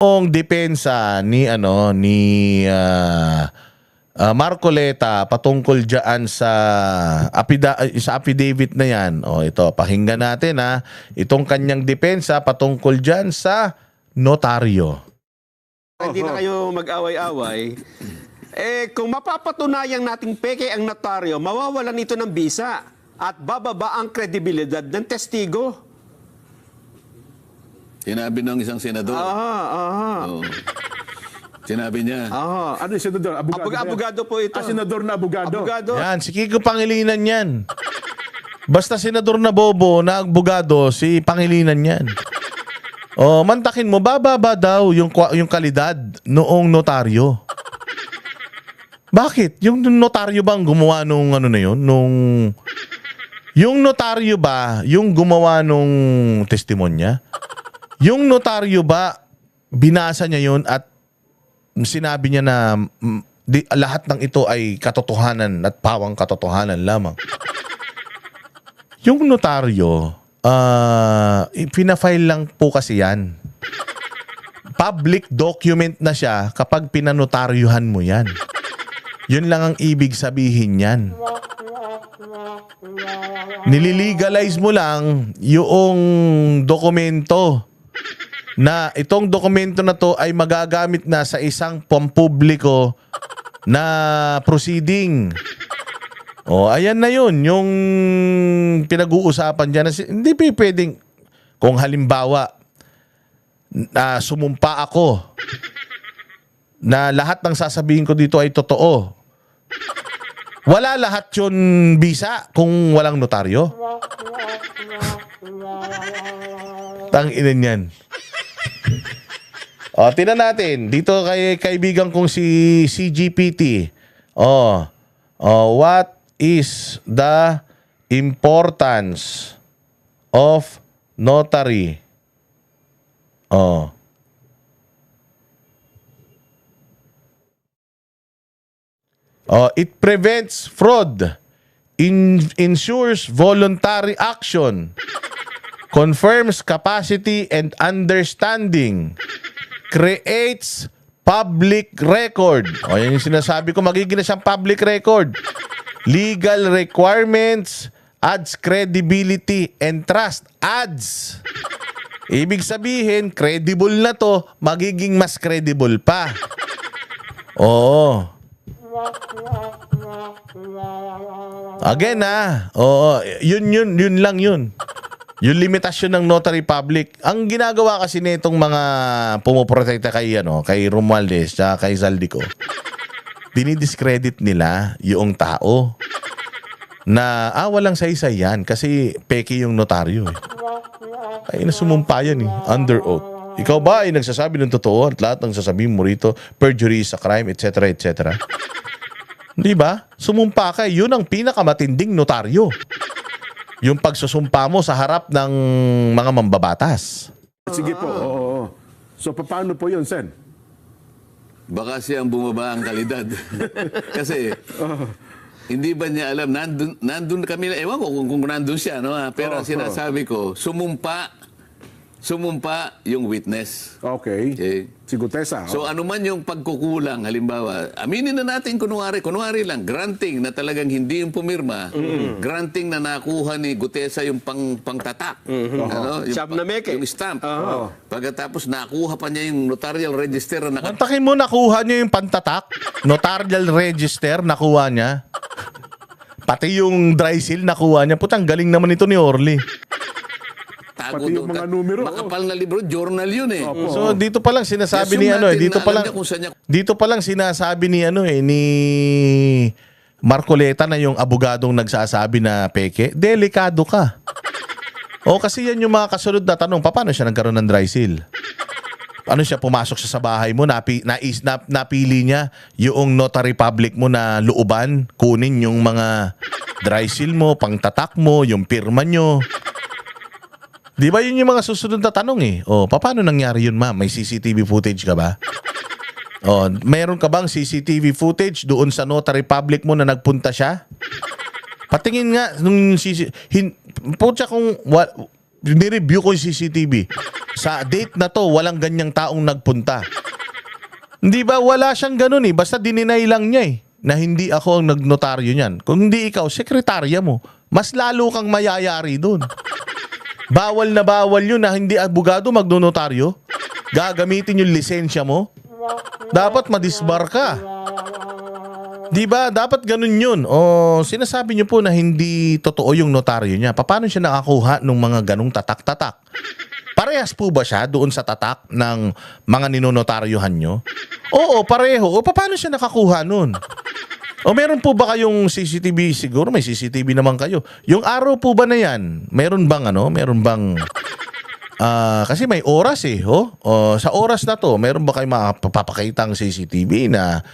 Ang depensa ni Marcoleta patungkol diyan sa affidavit na yan. O ito, pakinggan natin itong kanyang depensa patungkol diyan sa notaryo. Hindi na kayo mag-away-away. Kung mapapatunayan nating peke ang notaryo, mawawalan ito ng bisa at bababa ang kredibilidad ng testigo. Sinabi ng isang senador. Oo. Sinabi niya. Ano yung senador? Abogado, Abogado po ito. senador na abogado. Abogado. Yan, si Kiko Pangilinan yan. Basta senador na bobo na abogado, si Pangilinan yan. O, mantakin mo, bababa daw yung kalidad noong notaryo. Bakit? Yung notaryo ba ang gumawa nung ano na yun? Yung notaryo ba yung gumawa nung testimonya? Yung notaryo ba binasa niya yun at sinabi niya na lahat ng ito ay katotohanan at pawang katotohanan lamang? Yung notaryo, pinafile lang po kasi yan. Public document na siya kapag pinanotaryuhan mo yan. Yun lang ang ibig sabihin yan. Nililegalize mo lang yung dokumento na itong dokumento na to ay magagamit na sa isang pampubliko na proceeding. O, ayan na yun. Yung pinag-uusapan dyan. Hindi pwedeng, kung halimbawa, sumumpa ako na lahat ng sasabihin ko dito ay totoo. Wala lahat yun bisa kung walang notaryo. Tanginin yan. O, tingnan natin. Dito kay kaibigan kong si CGPT. What is the importance of notary? It prevents fraud, ensures voluntary action, confirms capacity and understanding, creates public record. Yan yung sinasabi ko, magiging na siyang public record. Legal requirements, adds credibility and trust. Adds. Ibig sabihin, credible na to, magiging mas credible pa. Oo. Again yun lang yun. Yung limitasyon ng notary public. Ang ginagawa kasi nitong mga pumoprotekta kay Romualdez at kay Zaldico, dinidiscredit nila yung tao na walang saysay yan kasi peke yung notaryo ay nasumumpa yan under oath. Ikaw ba ay nagsasabi ng totoo at lahat ng sasabihin mo rito perjury is a crime, etc. etc. Di ba? Sumumpa ka, yun ang pinakamatinding notaryo. Yung pagsusumpa mo sa harap ng mga mambabatas. Sige po. Oo. So, paano po yun, Sen? Baka siyang bumaba ang kalidad. Kasi, hindi ba niya alam, nandun kami, ewan ko kung nandun siya, no? Pero ang sinasabi ko, sumumpa yung witness. Okay. Si Gutesa. So ano man yung pagkukulang, halimbawa, aminin na natin kunwari lang, granting na talagang hindi yung pumirma, granting na nakuha ni Gutesa yung pangtatak. Yung Stamp na meke. Yung stamp. Pagkatapos nakuha pa niya yung notarial register na Mantakin mo, nakuha niya yung pantatak, notarial register, nakuha niya. Pati yung dry seal, nakuha niya. Putang galing naman ito ni Orly. Pati yung mga numero. Makapal na libro, journal yun eh. So dito pa lang sinasabi ni dito pa lang sinasabi ni ni Marcoleta na yung abogadong nagsasabi na peke, delikado ka. Kasi yan yung mga kasunod na tanong, paano siya nagkaroon ng dry seal? Ano siya, pumasok siya sa bahay mo, napili niya yung notary public mo na looban, kunin yung mga dry seal mo, pangtatak mo, yung pirma nyo. Di ba yun yung mga susunod na tanong paano nangyari yun, ma'am? May CCTV footage ka ba? Meron ka bang CCTV footage doon sa notary public mo na nagpunta siya? Patingin nga nung Nireview ko yung CCTV. Sa date na to, walang ganyang taong nagpunta. Hindi ba? Wala siyang ganun eh. Basta dininay lang niya eh. Na hindi ako ang nagnotaryo niyan. Kung hindi ikaw, sekretarya mo. Mas lalo kang mayayari doon. Bawal na bawal yun na hindi abogado magnotaryo. Gagamitin yung lisensya mo. Dapat madisbar ka. Di ba? Dapat ganun yun. O sinasabi niyo po na hindi totoo yung notaryo niya. Paano siya nakakuha ng mga ganung tatak-tatak? Parehas po ba siya doon sa tatak ng mga ninonotaryohan nyo? Oo, pareho. O paano siya nakakuha nun? O meron po ba kayong CCTV? Siguro may CCTV naman kayo. Yung araw po ba na yan? Meron bang Meron bang... kasi may oras eh. Sa oras na to, meron ba kayong mapapakitang CCTV na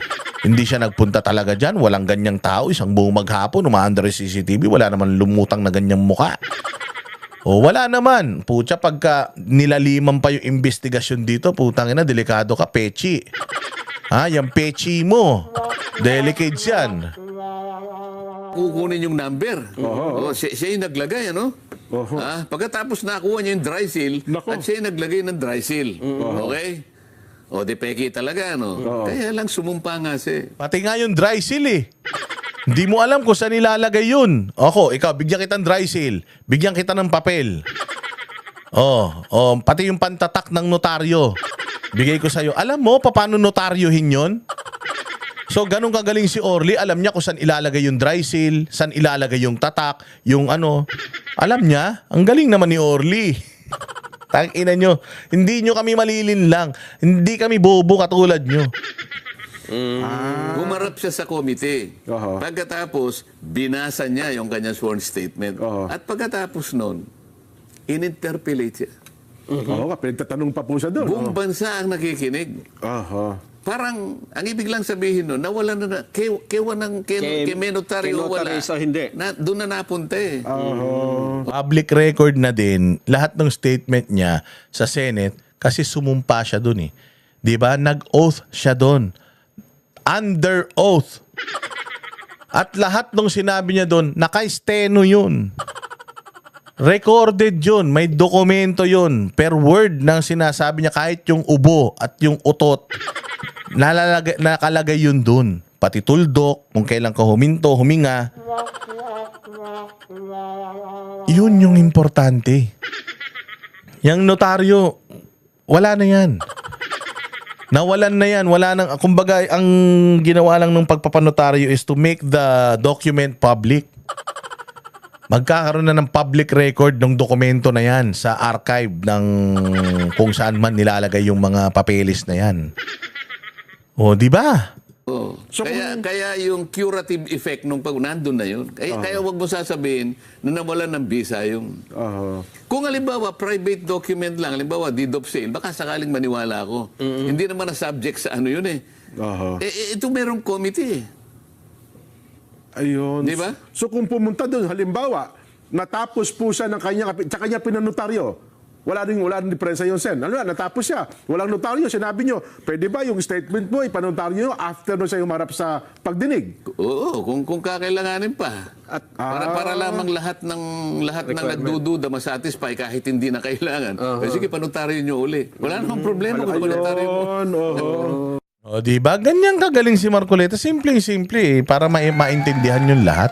hindi siya nagpunta talaga dyan? Walang ganyang tao. Isang buong maghapon, umaandar yung CCTV. Wala naman lumutang na ganyang muka. O wala naman. Pucha, pagka nilaliman pa yung investigasyon dito, putang ina, delikado ka, pechi. Yung pechi mo. Delicate yan. Kukunin yung number. Siya yung naglagay, ano? Pagkatapos nakuha niya yung dry seal, Nako. at siya yung naglagay ng dry seal. Okay? O, di peki talaga, no? Kaya lang sumumpa nga siya. Pati nga yung dry seal eh. Hindi mo alam kung saan ilalagay yun. Ako, ikaw, bigyan kita ng dry seal. Bigyan kita ng papel. Pati yung pantatak ng notaryo. Bigay ko sa'yo. Alam mo, paano notaryohin yun? So, ganun kagaling si Orly. Alam niya kung saan ilalagay yung dry seal, saan ilalagay yung tatak, yung ano. Alam niya. Ang galing naman ni Orly. Tangina nyo. Hindi nyo kami malilin lang. Hindi kami bobo katulad nyo. Humarap siya sa komite. Pagkatapos, binasa niya yung kanyang sworn statement. At pagkatapos nun, in-interpellate siya. Oo, pinagtatanong pa po siya doon. Buong bansa ang nakikinig. Parang, ang ibig lang sabihin nun, nawala na, kay menotaryo wala. Kenotaryo hindi. Doon na napunta eh. Public record na din lahat ng statement niya sa Senate kasi sumumpa siya doon eh. 'Di ba? Nag-oath siya doon. Under oath. At lahat ng sinabi niya doon, naka-steno yun. Recorded yun. May dokumento yun. Per word ng sinasabi niya, kahit yung ubo at yung utot, nakalagay yun doon. Pati tuldok, kung kailan ka huminto, huminga. Yun yung importante. Yung notaryo, wala na yan. Nawalan na yan. Wala nang, kumbaga, ang ginawa lang ng pagpapanotaryo is to make the document public. Magkakaroon na ng public record ng dokumento na yan sa archive ng kung saan man nilalagay yung mga papeles na yan. O, di ba? So, Kaya yung curative effect nung pag nandun na yun, kaya wag mo sasabihin na nawalan ng visa yung... Kung halimbawa, private document lang, halimbawa, deed of sale, baka sakaling maniwala ako. Hindi naman na subject sa ano yun eh. Ito merong committee eh. Ayun. Di ba? So kung pumunta doon, halimbawa, natapos po siya ng sa kanya pinanotaryo, wala rin diferensya yun, Sen. Ano na, natapos siya. Walang notaryo. Sinabi nyo, pwede ba yung statement mo, ipanotaryo nyo after nung siya humarap sa pagdinig? Oo, kung kakailanganin pa. At para lamang lahat ng nagdududa masatisfy kahit hindi na kailangan. Sige, panotaryo nyo uli. Wala namang problema kung panotaryo mo. O, di ba? Ganyan kagaling si Marcoleta. Simpleng-simple eh, para maintindihan yung lahat.